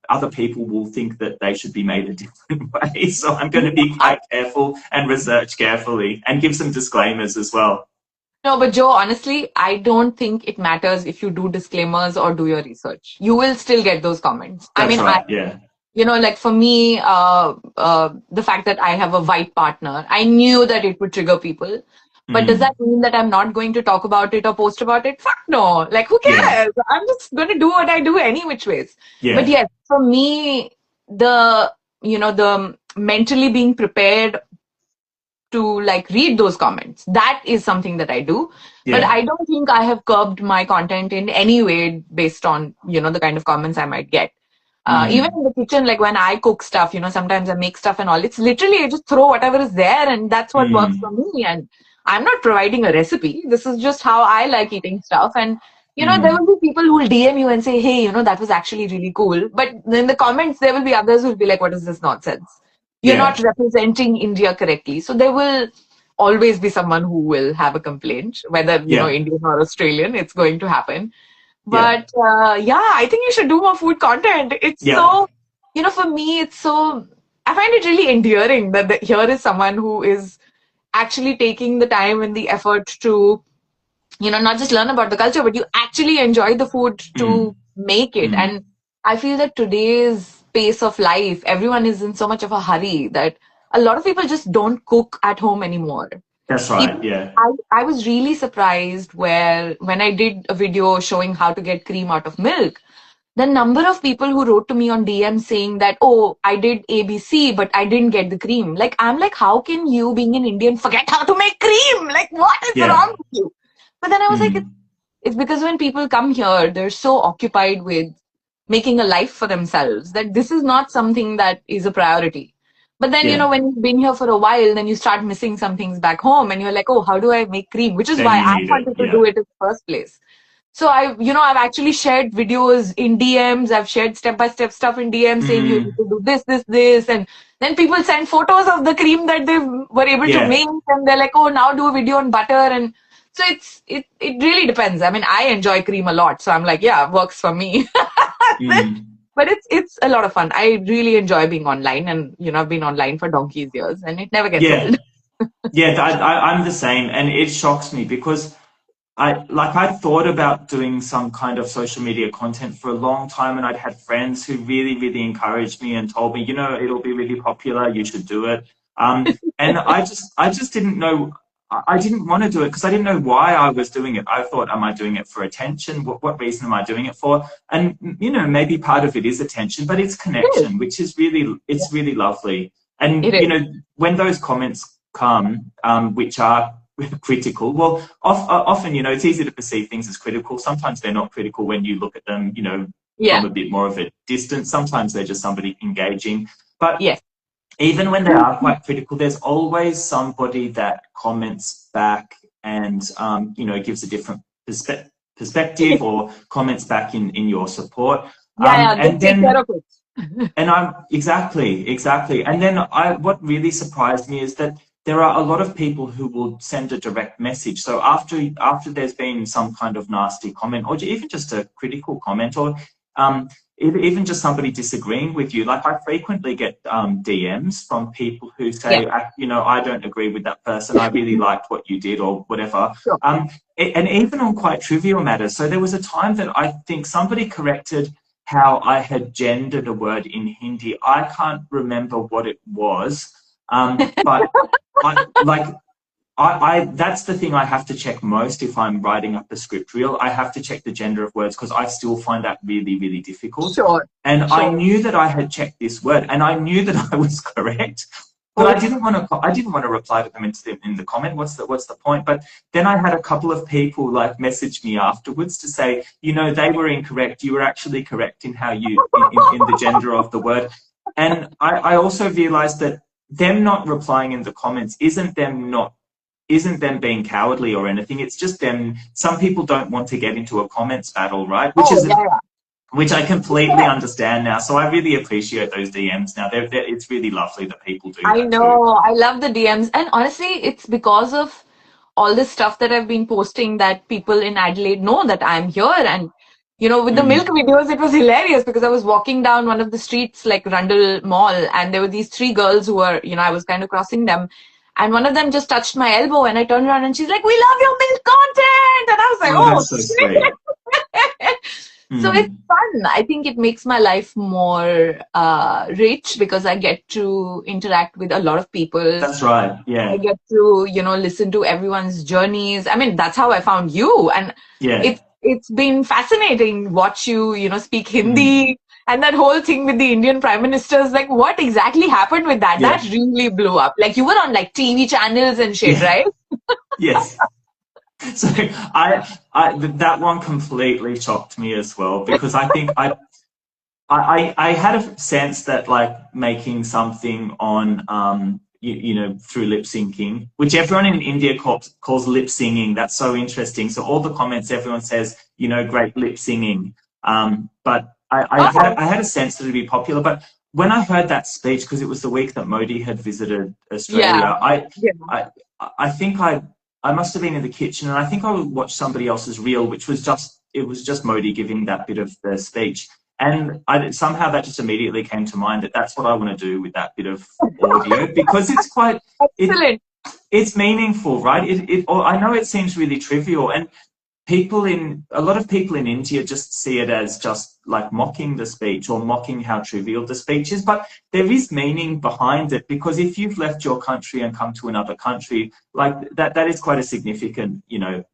other people will think that they should be made a different way. So I'm going to be quite careful and research carefully and give some disclaimers as well. No, but Joe, honestly, I don't think it matters if you do disclaimers or do your research. You will still get those comments. That's right, yeah. Like for me, the fact that I have a white partner, I knew that it would trigger people. But does that mean that I'm not going to talk about it or post about it? Fuck no. Like, who cares? Yeah. I'm just going to do what I do any which ways. Yeah. But yes, for me, the mentally being prepared to like read those comments, that is something that I do. Yeah. But I don't think I have curbed my content in any way based on, the kind of comments I might get. Even in the kitchen, like when I cook stuff, sometimes I make stuff and all, it's literally I just throw whatever is there and that's what works for me. And I'm not providing a recipe. This is just how I like eating stuff. And, there will be people who will DM you and say, hey, that was actually really cool. But in the comments, there will be others who will be like, what is this nonsense? You're not representing India correctly. So there will always be someone who will have a complaint, whether, Indian or Australian, it's going to happen. But I think you should do more food content. It's so, for me, it's so, I find it really endearing that here is someone who is actually taking the time and the effort to, not just learn about the culture, but you actually enjoy the food to make it. And I feel that today's pace of life, everyone is in so much of a hurry that a lot of people just don't cook at home anymore. That's right, yeah. I was really surprised when I did a video showing how to get cream out of milk, the number of people who wrote to me on DM saying that, oh, I did ABC, but I didn't get the cream. Like, I'm like, how can you, being an Indian, forget how to make cream? Like, what is wrong with you? But then I was like, it's because when people come here, they're so occupied with making a life for themselves that this is not something that is a priority. But then, when you've been here for a while, then you start missing some things back home and you're like, oh, how do I make cream? Which is why I wanted to do it in the first place. So I've actually shared videos in DMs. I've shared step-by-step stuff in DMs saying you need to do this. And then people send photos of the cream that they were able to make. And they're like, oh, now do a video on butter. And so it really depends. I mean, I enjoy cream a lot. So I'm like, yeah, it works for me. But it's a lot of fun. I really enjoy being online, and I've been online for donkey's years, and it never gets old. I'm the same, and it shocks me because I thought about doing some kind of social media content for a long time, and I'd had friends who really, really encouraged me and told me, it'll be really popular, you should do it. And I just didn't know. I didn't want to do it because I didn't know why I was doing it. I thought, am I doing it for attention? What reason am I doing it for? And, maybe part of it is attention, but it's connection, which is really lovely. And, when those comments come, which are critical, well, often, it's easy to perceive things as critical. Sometimes they're not critical when you look at them, from a bit more of a distance. Sometimes they're just somebody engaging. But even when they are quite critical, there's always somebody that comments back and, gives a different perspective or comments back in your support. And then, and I'm exactly. And then what really surprised me is that there are a lot of people who will send a direct message. So after there's been some kind of nasty comment, or even just a critical comment, or even just somebody disagreeing with you, like I frequently get DMs from people who say, I don't agree with that person. I really liked what you did, or whatever. Sure. And even on quite trivial matters. So there was a time that I think somebody corrected how I had gendered a word in Hindi. I can't remember what it was, but that's the thing I have to check most if I'm writing up a script reel. I have to check the gender of words because I still find that really, really difficult. Sure. And Sure. I knew that I had checked this word and I knew that I was correct, but I didn't want to reply to them in the comment. What's the point? But then I had a couple of people like message me afterwards to say, you know, they were incorrect. You were actually correct in how you in the gender of the word. And I also realized that them not replying in the comments isn't them being cowardly or anything. It's just them. Some people don't want to get into a comments battle, right? Which I completely understand now. So I really appreciate those DMs now. It's really lovely that people do that. I know. I love the DMs. And honestly, it's because of all this stuff that I've been posting that people in Adelaide know that I'm here. And, you know, with the milk videos, it was hilarious because I was walking down one of the streets like Rundle Mall and there were these 3 girls who were, you know, I was kind of crossing them. And one of them just touched my elbow and I turned around and she's like, we love your milk content. And I was like, that's so sweet. So it's fun. I think it makes my life more rich because I get to interact with a lot of people. That's right. Yeah. I get to, you know, listen to everyone's journeys. I mean, that's how I found you. And it's been fascinating watch you, you know, speak Hindi. And that whole thing with the Indian Prime Ministers, like what exactly happened with that? That really blew up. Like you were on like TV channels and shit, right? Yes. So that one completely shocked me as well because I think I had a sense that like making something on you know through lip syncing, which everyone in India calls lip singing. That's so interesting. So all the comments everyone says, you know, great lip singing. But I had a sense that it'd be popular. But when I heard that speech, because it was the week that Modi had visited Australia, I think I must have been in the kitchen and I think I watched somebody else's reel, which was just Modi giving that bit of the speech. And somehow that just immediately came to mind that that's what I want to do with that bit of audio because it's quite, it's meaningful, right? I know it seems really trivial and a lot of people in India just see it as just like mocking the speech or mocking how trivial the speech is, but there is meaning behind it because if you've left your country and come to another country, like that is quite a significant, you know,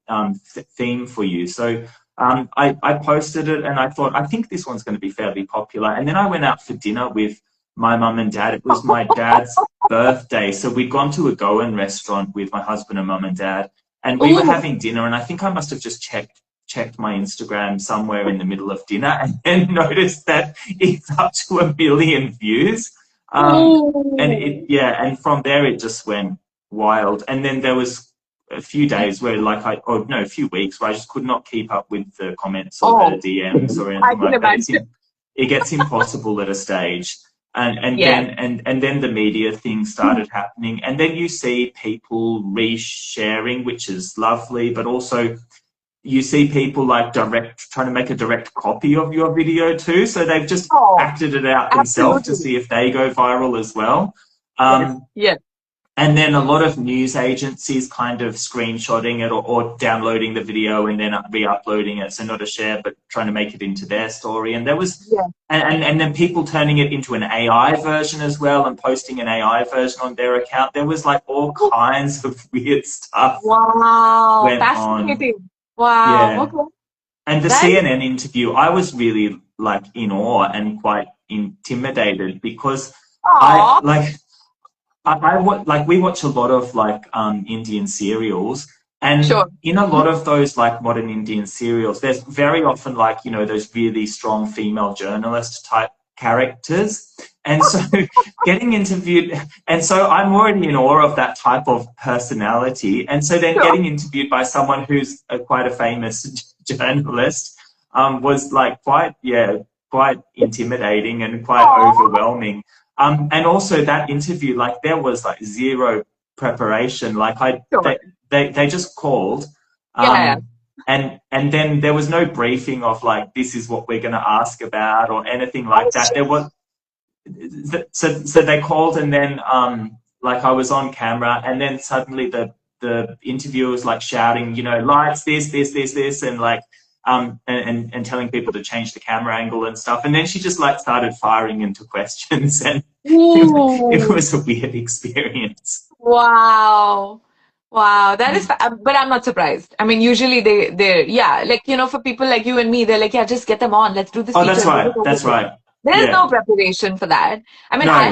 theme for you. So I posted it and I thought, I think this one's going to be fairly popular. And then I went out for dinner with my mum and dad. It was my dad's birthday. So we'd gone to a Goan restaurant with my husband and mum and dad. And we were having dinner, and I think I must have just checked my Instagram somewhere in the middle of dinner and then noticed that it's up to 1 million views. And from there it just went wild. And then there was a few days where a few weeks where I just could not keep up with the comments or the DMs or anything like that. It gets impossible at a stage. And then the media thing started happening, and then you see people resharing, which is lovely, but also you see people like trying to make a direct copy of your video too. So they've just acted it out themselves to see if they go viral as well. And then a lot of news agencies kind of screenshotting it or downloading the video and then re-uploading it. So not a share, but trying to make it into their story. And there was, and then people turning it into an AI version as well and posting an AI version on their account. There was like all kinds of weird stuff. Wow. Fascinating. Wow. Yeah. Okay. And the CNN interview, I was really like in awe and quite intimidated because we watch a lot of like Indian serials, and in a lot of those like modern Indian serials, there's very often like, you know, those really strong female journalist type characters. And so getting interviewed, and so I'm already in awe of that type of personality. And so then getting interviewed by someone who's quite a famous journalist was like quite intimidating and quite overwhelming. And also that interview, like there was like zero preparation. Like they just called, and then there was no briefing of like, this is what we're going to ask about or anything like that. There was, so they called, and then like I was on camera, and then suddenly the interviewer was like shouting, you know, lights, this, and like and telling people to change the camera angle and stuff. And then she just like started firing into questions, and it Ooh. was a weird experience. Wow. Wow, that is, but I'm not surprised. I mean, usually yeah, like, for people like you and me, they're like, yeah, just get them on. Let's do this Oh, that's feature. right. That's right. There's no Yeah. preparation for that. I mean, No. I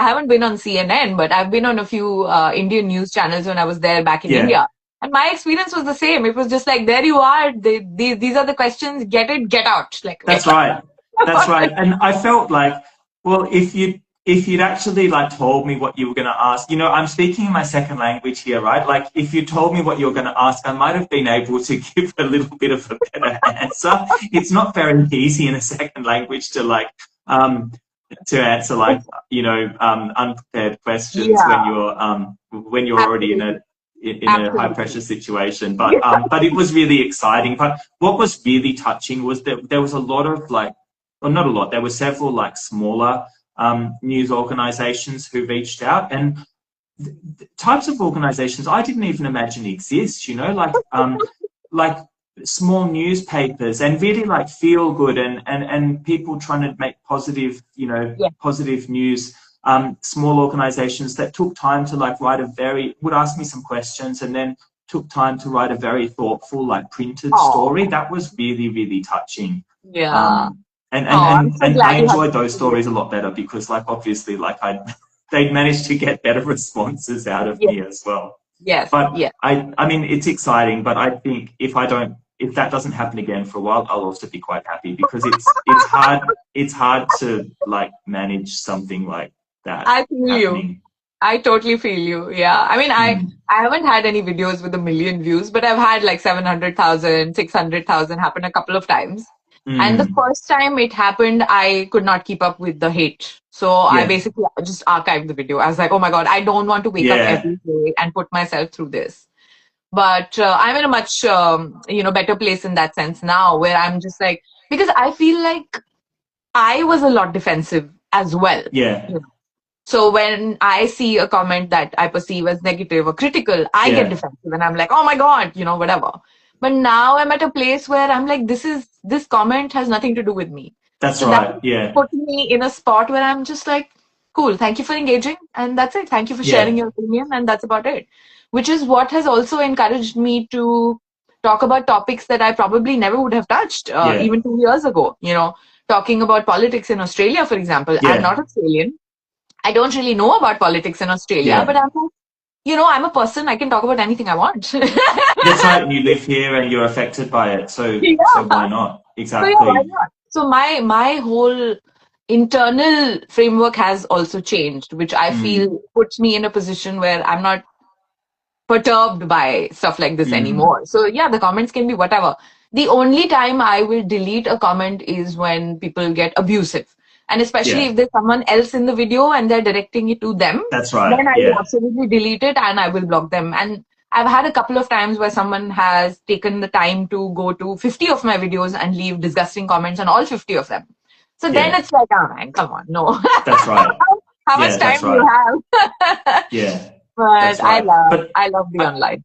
haven't been on CNN, but I've been on a few Indian news channels when I was there back in Yeah. India. And my experience was the same. It was just like, there you are. These are the questions. Get it, get out. Like, That's right. That's right. And I felt like, well, if you'd actually like told me what you were going to ask, I'm speaking in my second language here, right? Like if you told me what you're going to ask, I might have been able to give a little bit of a better answer. It's not very easy in a second language to to answer like, unprepared questions yeah, when you're already in absolutely. a high Absolutely. pressure situation. But it was really exciting. But what was really touching was that there was a lot of like, well, not a lot, there were several like smaller news organizations who reached out, and types of organizations I didn't even imagine exist, like small newspapers, and really like feel good, and people trying to make positive, Yeah. positive news. Small organizations that took time to like would ask me some questions, and then took time to write a very thoughtful, like printed Oh, story. That was really, really touching. yeah. Um, and, and, Oh, I'm and, so and I glad you had enjoyed this those experience. stories a lot better because like, obviously, like they'd managed to get better responses out of Yes, me as well. yes, But yes. I mean, it's exciting, but I think if that doesn't happen again for a while, I'll also be quite happy because it's hard to like manage something like that I feel you. happening. I totally feel you. Yeah. I mean, Mm, I haven't had any videos with a million views, but I've had like 700,000, 600,000 happen a couple of times. And the mm, first time it happened, I could not keep up with the hate. So I yeah, basically just archived the video. I was like, oh my God, I don't want to wake up yeah, every day and put myself through this. But I'm in a much, better place in that sense now where I'm just like, because I feel like I was a lot defensive as well. yeah, So when I see a comment that I perceive as negative or critical, I get yeah. defensive and I'm like, oh my God, whatever. But now I'm at a place where I'm like, this comment has nothing to do with me. That's So that right. Yeah, put me in a spot where I'm just like, cool, thank you for engaging. And that's it. Thank you for sharing yeah, your opinion. And that's about it. Which is what has also encouraged me to talk about topics that I probably never would have touched yeah, even 2 years ago. Talking about politics in Australia, for example. I'm yeah, not Australian. I don't really know about politics in Australia, but yeah. I'm like, I'm a person. I can talk about anything I want. That's right. And you live here and you're affected by it. So Yeah. why not? So yeah, why Exactly. not? So my whole internal framework has also changed, which I Mm, feel puts me in a position where I'm not perturbed by stuff like this mm, anymore. So yeah, the comments can be whatever. The only time I will delete a comment is when people get abusive. And especially yeah, if there's someone else in the video and they're directing it to them, that's right. then I will Yeah, absolutely delete it and I will block them. And I've had a couple of times where someone has taken the time to go to 50 of my videos and leave disgusting comments on all 50 of them. So then yeah, it's like, oh man, come on, no. that's right. How much Yeah, time that's do you right. have? Yeah, But that's right. But I love the I, online.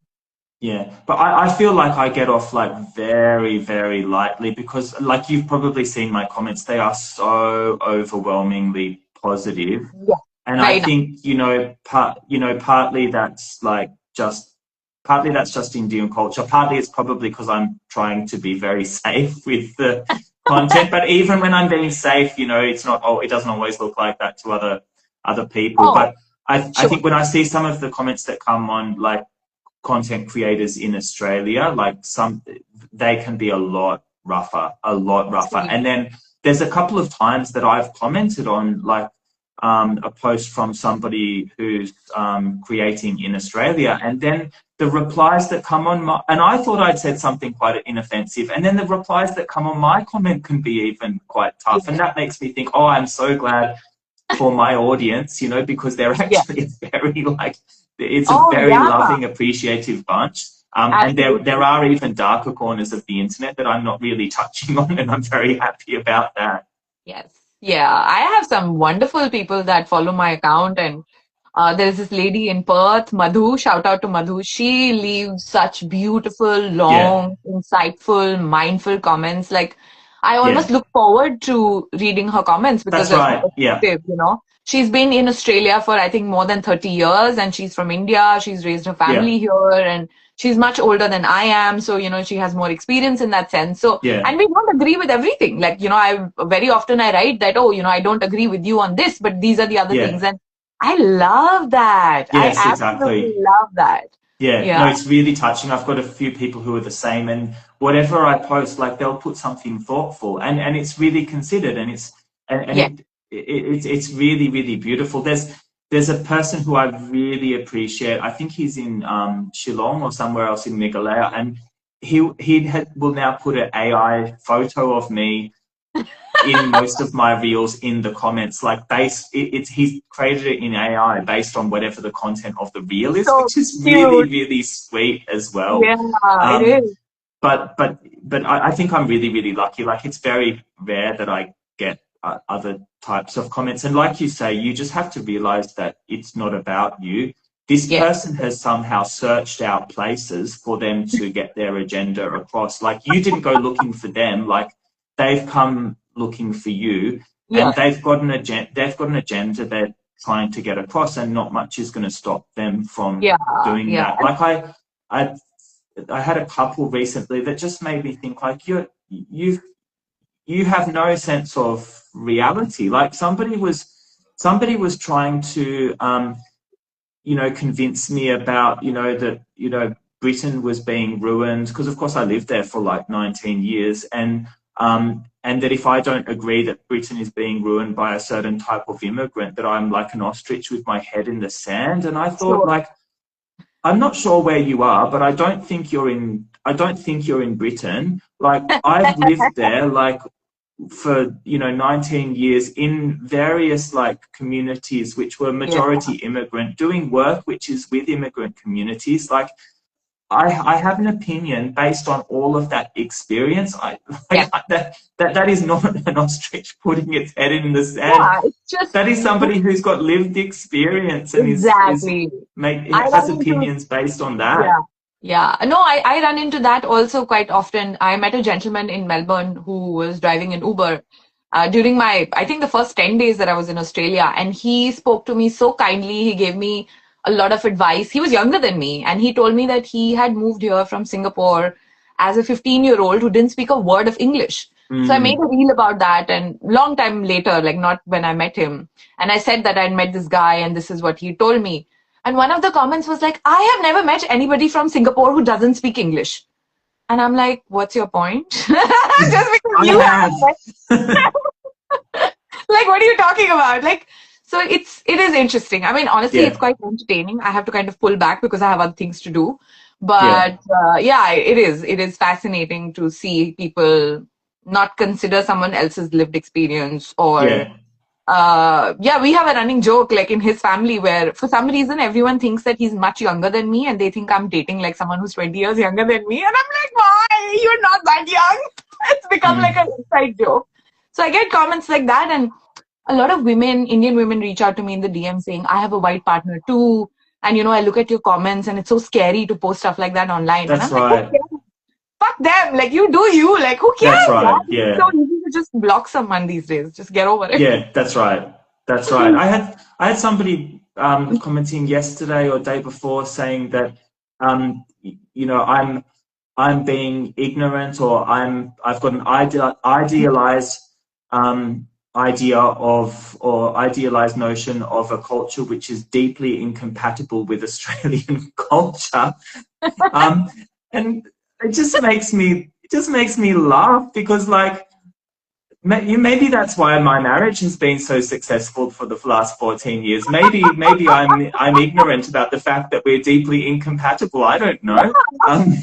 yeah, but I feel like I get off like very, very lightly because like you've probably seen my comments, they are so overwhelmingly positive. Yeah, And I very nice. think, partly that's just Indian culture. Partly it's probably because I'm trying to be very safe with the content. But even when I'm being safe, it's not. Oh, it doesn't always look like that to other people. Oh, But I sure. think when I see some of the comments that come on like content creators in Australia, like they can be a lot rougher. See. And then there's a couple of times that I've commented on like a post from somebody who's creating in Australia, and then the replies that come on and I thought I'd said something quite inoffensive, and then the replies that come on my comment can be even quite tough, and that makes me think, oh, I'm so glad for my audience, because they're Yeah. actually it's a Oh, very yeah. loving, appreciative bunch. And there Absolutely. are even darker corners of the internet that I'm not really touching on, and I'm very happy about that. Yes. Yeah. I have some wonderful people that follow my account and There's this lady in Perth, Madhu, shout out to Madhu. She leaves such beautiful, Yeah, long, insightful, mindful comments. Like, I yeah, almost look forward to reading her comments because that's they're so right. Yeah, effective, you know. She's been in Australia for, I think, more than 30 years, and she's from India. She's raised her yeah, family here, and she's much older than I am. So, you know, she has more experience in that sense. So, yeah, and we don't agree with everything. Like, you know, I very often I write that, oh, you know, I don't agree with you on this, but these are the other things. yeah. And I love that. I Yes, absolutely exactly. love that. Yeah, Yeah. no, it's really touching. I've got a few people who are the same, and whatever I post, like they'll put something thoughtful, and it's really considered, and Yeah. it's really really beautiful. There's a person who I really appreciate. I think he's in Shillong or somewhere else in Meghalaya, and will now put an AI photo of me in most of my reels in the comments, like he's created it in AI based on whatever the content of the reel is, So which is really, cute. really sweet as well. Yeah, it Um, is. but I think I'm really, really lucky. Like it's very rare that I get other types of comments. And like you say, you just have to realize that it's not about you. This Yeah. person has somehow searched out places for them to get their agenda across. Like you didn't go looking for them. Like they've come looking for you, Yeah. and they've got an agenda. They've got an agenda they're trying to get across, and not much is going to stop them from Yeah. doing Yeah. that. Like I, I had a couple recently that just made me think like you have no sense of reality. Like somebody was trying to convince me about that Britain was being ruined, because of course I lived there for like 19 years, and that if I don't agree that Britain is being ruined by a certain type of immigrant, that I'm like an ostrich with my head in the sand. And I thought, Sure. like, I'm not sure where you are, but I don't think you're in Britain. Like I've lived there like for 19 years in various like communities which were Yeah. majority immigrant, doing work which is with immigrant communities. Like I have an opinion based on all of that experience. Yeah. That is not an ostrich putting its head in the sand. Yeah. It's just That is somebody who's got lived experience and is exactly. make I has run into opinions based on that. Yeah. Yeah. No, I run into that also quite often. I met a gentleman in Melbourne who was driving an Uber during I think the first 10 days that I was in Australia. And he spoke to me so kindly. He gave me a lot of advice. He was younger than me. And he told me that he had moved here from Singapore as a 15-year-old who didn't speak a word of English. So I made Mm. a reel about that. And long time later, like not when I met him. And I said that I'd met this guy and this is what he told me. And one of the comments was like, I have never met anybody from Singapore who doesn't speak English. And I'm like, what's your point? Just because I you have. haven't. Like, what are you talking about? Like, so it is interesting. I mean, honestly, it's Yeah, quite entertaining. I have to kind of pull back because I have other things to do. yeah, But yeah, it is fascinating to see people not consider someone else's lived experience or yeah. yeah, we have a running joke like in his family where for some reason everyone thinks that he's much younger than me and they think I'm dating like someone who's 20 years younger than me. And I'm like, why? You're not that young. It's become like Mm. an inside joke. So I get comments like that, and a lot of women, Indian women, reach out to me in the DM saying, I have a white partner too. And you know, I look at your comments and it's so scary to post stuff like that online. And That's I'm like, who right. cares? Fuck them. Like, you do you. Like, who That's cares, man? right. It's Yeah. so easy to just block someone these days. Just get over it. Yeah, that's right. That's right. I had somebody commenting yesterday or day before saying that I'm being ignorant, or I've got an idealized idea of, or idealized notion of a culture which is deeply incompatible with Australian culture. Um, and it just makes me laugh, because like maybe that's why my marriage has been so successful for the last 14 years. Maybe I'm ignorant about the fact that we're deeply incompatible. I don't know. Um,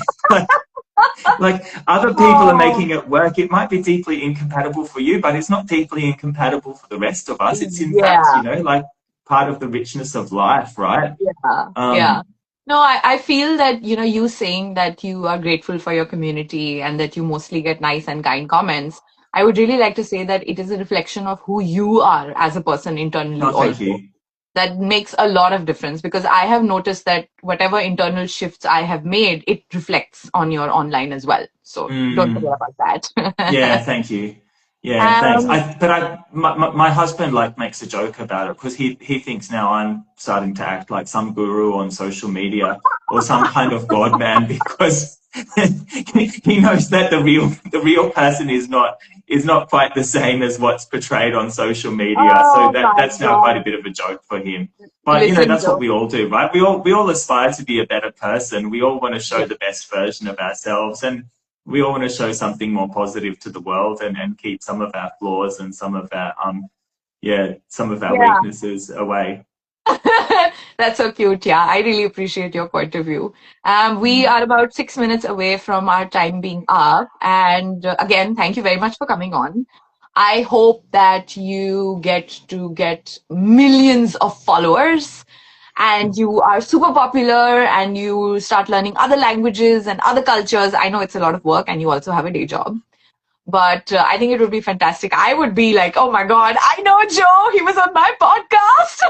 like other people are Oh, making it work. It might be deeply incompatible for you, but it's not deeply incompatible for the rest of us. It's in fact, yeah, like part of the richness of life, right? yeah, yeah. Um, No, I feel that, you know, you saying that you are grateful for your community and that you mostly get nice and kind comments. I would really like to say that it is a reflection of who you are as a person internally oh, thank also. you. that makes a lot of difference, because I have noticed that whatever internal shifts I have made, it reflects on your online as well. So don't forget Mm. about Yeah, that. thank you. Yeah, thanks. um, My husband like makes a joke about it because he thinks now I'm starting to act like some guru on social media or some kind of god man because he knows that the real person is not quite the same as what's portrayed on social media. So oh my that's now quite a God. bit of a joke for him. But Listen, that's what Joe. we all do, right? We all aspire to be a better person. We all want to show Yeah. the best version of ourselves, and we all want to show something more positive to the world and keep some of our flaws and some of our Yeah. weaknesses away. That's so cute. Yeah, I really appreciate your point of view. We Mm. are about 6 minutes away from our time being up. And again, thank you very much for coming on. I hope that you get millions of followers and you are super popular and you start learning other languages and other cultures. I know it's a lot of work and you also have a day job. But I think it would be fantastic. I would be like, oh my God, I know Joe. He was on my podcast.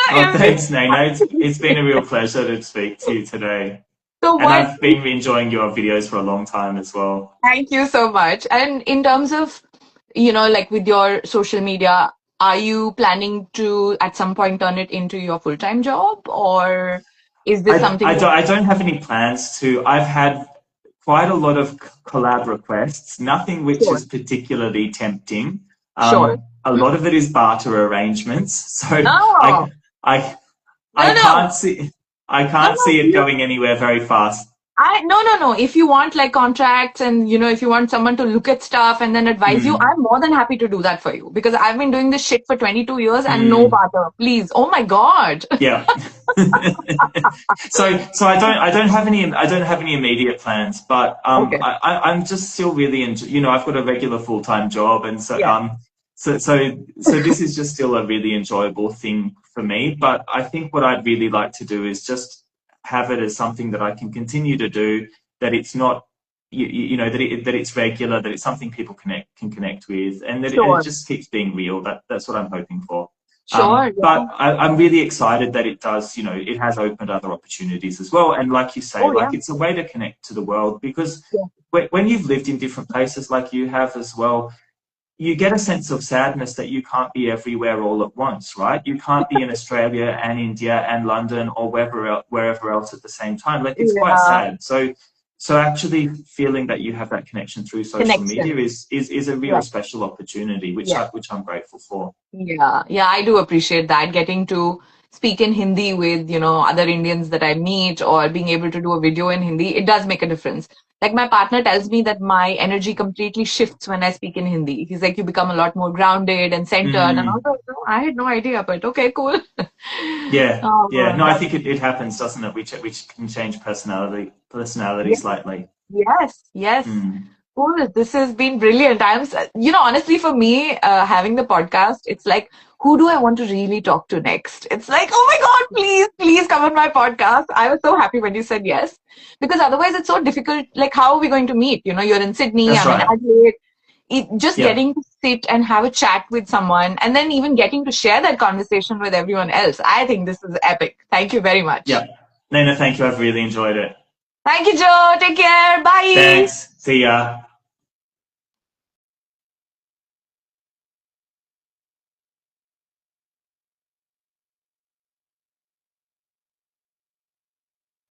Oh, It would be thanks, Naina. It's been a real pleasure to speak to you today. so And what? I've been enjoying your videos for a long time as well. Thank you so much. And in terms of, like with your social media, are you planning to at some point turn it into your full-time job, or is this I, something I, that don't, I don't have any plans to. I've had quite a lot of collab requests, nothing which sure, is particularly tempting. sure. A lot of it is barter arrangements. So No, I, I no, no, can't see I no, can't no. see it going anywhere very fast. No. If you want like contracts and if you want someone to look at stuff and then advise you, Mm, I'm more than happy to do that for you because I've been doing this shit for 22 years and no mm, barter, please. Oh my God. yeah. So I don't have any immediate plans, but Okay. I'm just still really I've got a regular full-time job, and so Yeah. this is just still a really enjoyable thing for me. But I think what I'd really like to do is just have it as something that I can continue to do. That it's not that it's regular, that it's something people can connect with, and that it Sure. just keeps being real. That's what I'm hoping for. Sure. Yeah. But I'm really excited that it does, it has opened other opportunities as well. And like you say, Oh, like yeah. it's a way to connect to the world because Yeah. when you've lived in different places like you have as well, you get a sense of sadness that you can't be everywhere all at once, right? You can't be in Australia and India and London or wherever else at the same time. Like it's quite Yeah. sad. So actually feeling that you have that connection through social media Connection. is a real Yeah. special opportunity, which Yeah. I'm grateful for. Yeah, I do appreciate that. Getting to speak in Hindi with, other Indians that I meet or being able to do a video in Hindi, it does make a difference. Like my partner tells me that my energy completely shifts when I speak in Hindi. He's like, you become a lot more grounded and centered. And I was Mm. like, no, I had no idea, but okay, cool. Yeah, yeah. No, I That's think it happens, doesn't it? Which can change personality yeah. slightly. Yes, yes. Mm. Cool. This has been brilliant. Honestly, for me, having the podcast, it's like, who do I want to really talk to next? It's like, oh my God, please, please come on my podcast. I was so happy when you said yes, because otherwise it's so difficult. Like, how are we going to meet? You're in Sydney, That's I'm in right. Adelaide. Just Yeah, getting to sit and have a chat with someone and then even getting to share that conversation with everyone else. I think this is epic. Thank you very much. yeah. Nina, thank you. I've really enjoyed it. Thank you, Joe. Take care. Bye. Thanks. See ya.